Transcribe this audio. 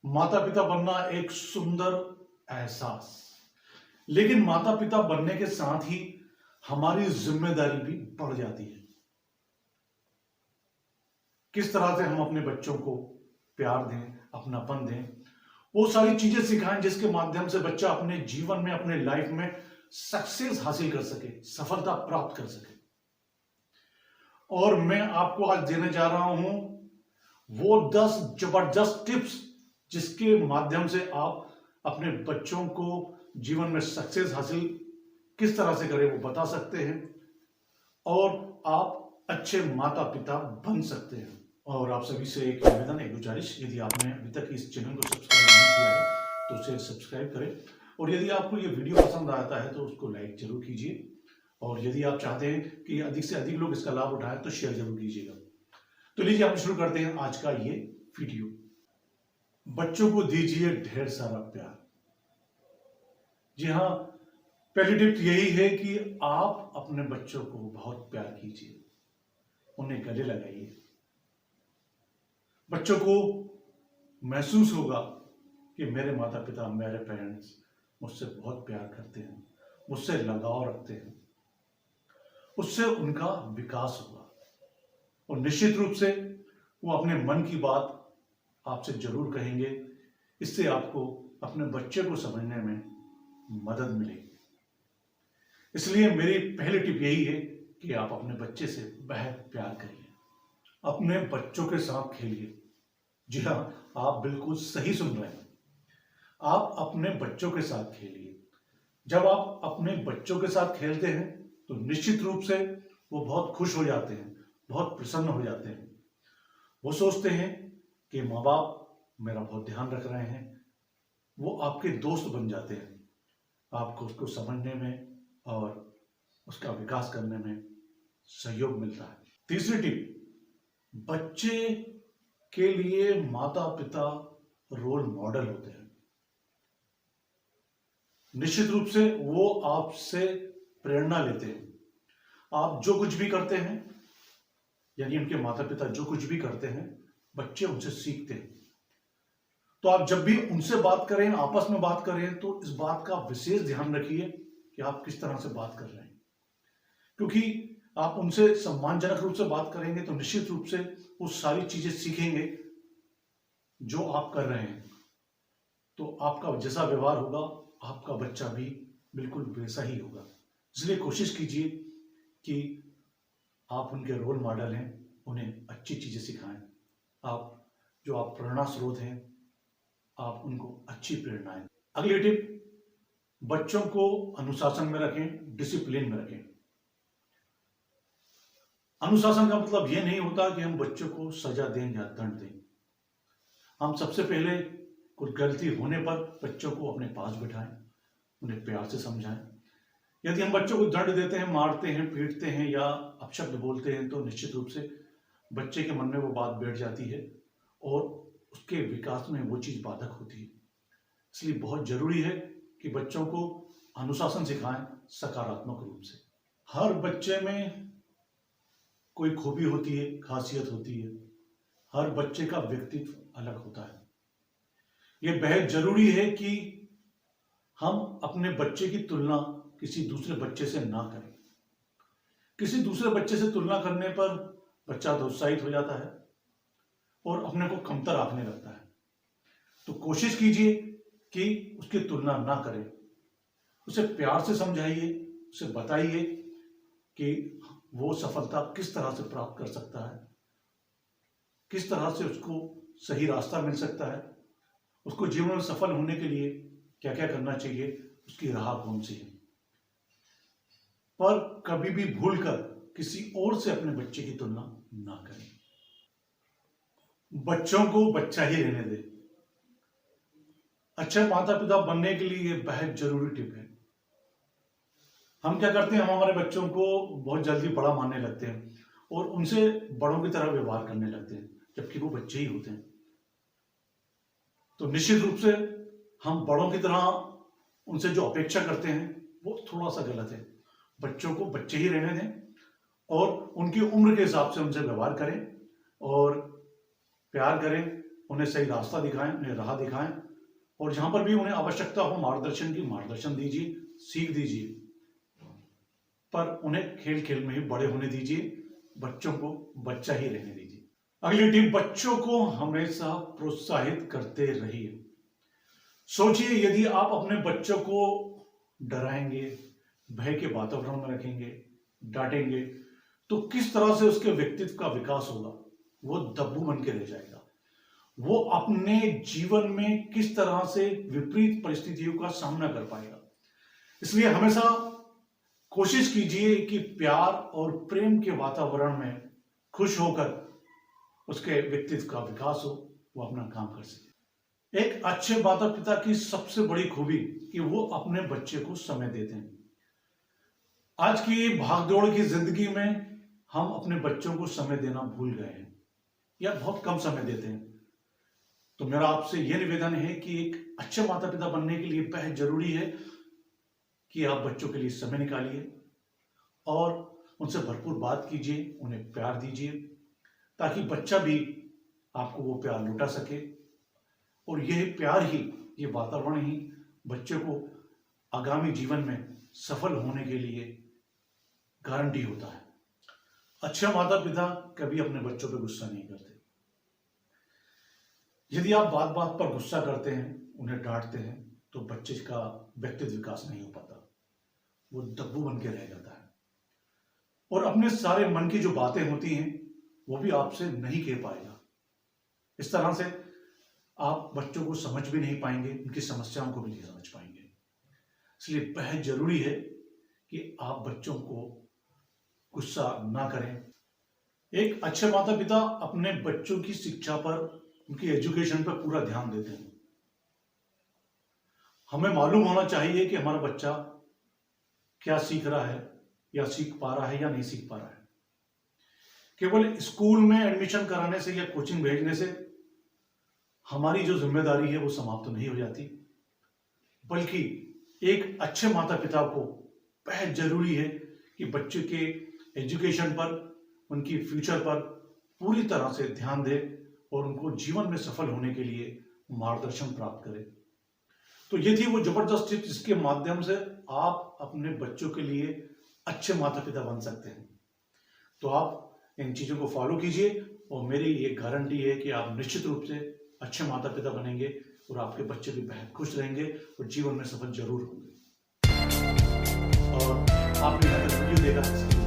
माता पिता बनना एक सुंदर एहसास, लेकिन माता पिता बनने के साथ ही हमारी जिम्मेदारी भी बढ़ जाती है। किस तरह से हम अपने बच्चों को प्यार दें, अपनापन दें, वो सारी चीजें सिखाएं जिसके माध्यम से बच्चा अपने जीवन में, अपने लाइफ में सक्सेस हासिल कर सके, सफलता प्राप्त कर सके। और मैं आपको आज देने जा रहा हूं वो 10 जबरदस्त टिप्स जिसके माध्यम से आप अपने बच्चों को जीवन में सक्सेस हासिल किस तरह से करें वो बता सकते हैं और आप अच्छे माता पिता बन सकते हैं। और आप सभी से एक निवेदन, एक गुजारिश, यदि आपने अभी तक इस चैनल को सब्सक्राइब नहीं किया है तो उसे सब्सक्राइब करें, और यदि आपको ये वीडियो पसंद आता है तो उसको लाइक जरूर कीजिए, और यदि आप चाहते हैं कि अधिक से अधिक लोग इसका लाभ उठाएं तो शेयर जरूर कीजिएगा। तो लीजिए हम शुरू करते हैं आज का ये वीडियो। बच्चों को दीजिए ढेर सारा प्यार। जी हाँ, पहली टिप यही है कि आप अपने बच्चों को बहुत प्यार कीजिए, उन्हें गले लगाइए। बच्चों को महसूस होगा कि मेरे माता पिता, मेरे पेरेंट्स मुझसे बहुत प्यार करते हैं, मुझसे लगाव रखते हैं। उससे उनका विकास होगा और निश्चित रूप से वो अपने मन की बात आपसे जरूर कहेंगे। इससे आपको अपने बच्चे को समझने में मदद मिलेगी। इसलिए मेरी पहली टिप यही है कि आप अपने बच्चे से बेहद प्यार करिए, अपने बच्चों के साथ खेलिए। जी हाँ, आप बिल्कुल सही सुन रहे हैं, आप अपने बच्चों के साथ खेलिए। जब आप अपने बच्चों के साथ खेलते हैं तो निश्चित रूप से वो बहुत खुश हो जाते हैं, बहुत प्रसन्न हो जाते हैं। वो सोचते हैं कि माँ बाप मेरा बहुत ध्यान रख रहे हैं। वो आपके दोस्त बन जाते हैं, आपको उसको समझने में और उसका विकास करने में सहयोग मिलता है। तीसरी टिप, बच्चे के लिए माता पिता रोल मॉडल होते हैं। निश्चित रूप से वो आपसे प्रेरणा लेते हैं। आप जो कुछ भी करते हैं, यानी उनके माता पिता जो कुछ भी करते हैं, बच्चे उनसे सीखते हैं। तो आप जब भी उनसे बात करें, आपस में बात करें, तो इस बात का विशेष ध्यान रखिए कि आप किस तरह से बात कर रहे हैं, क्योंकि आप उनसे सम्मानजनक रूप से बात करेंगे तो निश्चित रूप से वो सारी चीजें सीखेंगे जो आप कर रहे हैं। तो आपका जैसा व्यवहार होगा, आपका बच्चा भी बिल्कुल वैसा ही होगा। इसलिए कोशिश कीजिए कि आप उनके रोल मॉडल हैं, उन्हें अच्छी चीजें सिखाएं। आप प्रेरणा स्रोत हैं, आप उनको अच्छी प्रेरणाएं। अगली टिप, बच्चों को अनुशासन में रखें, डिसिप्लिन में रखें। अनुशासन का मतलब यह नहीं होता कि हम बच्चों को सजा दें या दंड दें। हम सबसे पहले कुछ गलती होने पर बच्चों को अपने पास बिठाएं, उन्हें प्यार से समझाएं। यदि हम बच्चों को दंड देते हैं, मारते हैं, पीटते हैं या अपशब्द बोलते हैं तो निश्चित रूप से बच्चे के मन में वो बात बैठ जाती है और उसके विकास में वो चीज बाधक होती है। इसलिए बहुत जरूरी है कि बच्चों को अनुशासन सिखाएं सकारात्मक रूप से। हर बच्चे में कोई खूबी होती है, खासियत होती है। हर बच्चे का व्यक्तित्व अलग होता है। यह बेहद जरूरी है कि हम अपने बच्चे की तुलना किसी दूसरे बच्चे से ना करें। किसी दूसरे बच्चे से तुलना करने पर बच्चा उत्साहित हो जाता है और अपने को कमतर आंकने लगता है। तो कोशिश कीजिए कि उसकी तुलना ना करें, उसे प्यार से समझाइए, उसे बताइए कि वो सफलता किस तरह से प्राप्त कर सकता है, किस तरह से उसको सही रास्ता मिल सकता है, उसको जीवन में सफल होने के लिए क्या क्या करना चाहिए, उसकी राह कौन सी है। पर कभी भी भूलकर किसी और से अपने बच्चे की तुलना ना करें। बच्चों को बच्चा ही रहने दें। अच्छे माता पिता बनने के लिए यह बेहद जरूरी टिप है। हम क्या करते हैं, हम हमारे बच्चों को बहुत जल्दी बड़ा मानने लगते हैं और उनसे बड़ों की तरह व्यवहार करने लगते हैं, जबकि वो बच्चे ही होते हैं। तो निश्चित रूप से हम बड़ों की तरह उनसे जो अपेक्षा करते हैं वो थोड़ा सा गलत है। बच्चों को बच्चे ही रहने दें और उनकी उम्र के हिसाब से उनसे व्यवहार करें और प्यार करें, उन्हें सही रास्ता दिखाएं, उन्हें राह दिखाएं, और जहां पर भी उन्हें आवश्यकता हो मार्गदर्शन की, मार्गदर्शन दीजिए, सीख दीजिए, पर उन्हें खेल खेल में ही बड़े होने दीजिए, बच्चों को बच्चा ही रहने दीजिए। अगली टिप, बच्चों को हमेशा प्रोत्साहित करते रहिए। सोचिए, यदि आप अपने बच्चों को डराएंगे, भय के वातावरण में रखेंगे, डांटेंगे, तो किस तरह से उसके व्यक्तित्व का विकास होगा? वो दब्बू बन के रह जाएगा। वो अपने जीवन में किस तरह से विपरीत परिस्थितियों का सामना कर पाएगा? इसलिए हमेशा कोशिश कीजिए कि प्यार और प्रेम के वातावरण में खुश होकर उसके व्यक्तित्व का विकास हो, वो अपना काम कर सके। एक अच्छे माता पिता की सबसे बड़ी खूबी कि वो अपने बच्चे को समय देते हैं। आज की भागदौड़ की जिंदगी में हम अपने बच्चों को समय देना भूल गए हैं या बहुत कम समय देते हैं। तो मेरा आपसे यह निवेदन है कि एक अच्छे माता पिता बनने के लिए बेहद जरूरी है कि आप बच्चों के लिए समय निकालिए और उनसे भरपूर बात कीजिए, उन्हें प्यार दीजिए, ताकि बच्चा भी आपको वो प्यार लौटा सके। और यह प्यार ही, ये वातावरण ही बच्चे को आगामी जीवन में सफल होने के लिए गारंटी होता है। अच्छे माता पिता कभी अपने बच्चों पर गुस्सा नहीं करते। यदि आप बात बात पर गुस्सा करते हैं, उन्हें डांटते हैं, तो बच्चे का व्यक्तित्व विकास नहीं हो पाता, वो दब्बू बन के रह जाता है और अपने सारे मन की जो बातें होती हैं वो भी आपसे नहीं कह पाएगा। इस तरह से आप बच्चों को समझ भी नहीं पाएंगे, उनकी समस्याओं को भी नहीं समझ पाएंगे। इसलिए बेहद जरूरी है कि आप बच्चों को गुस्सा ना करें। एक अच्छे माता पिता अपने बच्चों की शिक्षा पर, उनकी एजुकेशन पर पूरा ध्यान देते हैं। हमें मालूम होना चाहिए कि हमारा बच्चा क्या सीख रहा है, या सीख पा रहा है या नहीं सीख पा रहा है। केवल स्कूल में एडमिशन कराने से या कोचिंग भेजने से हमारी जो जिम्मेदारी है वो समाप्त नहीं हो जाती, बल्कि एक अच्छे माता पिता को बेहद जरूरी है कि बच्चे के एजुकेशन पर, उनकी फ्यूचर पर पूरी तरह से ध्यान दे और उनको जीवन में सफल होने के लिए मार्गदर्शन प्राप्त करे। तो ये थी वो जबरदस्त टिप्स जिसके माध्यम से आप अपने बच्चों के लिए अच्छे माता पिता बन सकते हैं। तो आप इन चीजों को फॉलो कीजिए और मेरी ये गारंटी है कि आप निश्चित रूप से अच्छे माता पिता बनेंगे और आपके बच्चे भी बेहद खुश रहेंगे और जीवन में सफल जरूर होंगे। और आपने वीडियो देखा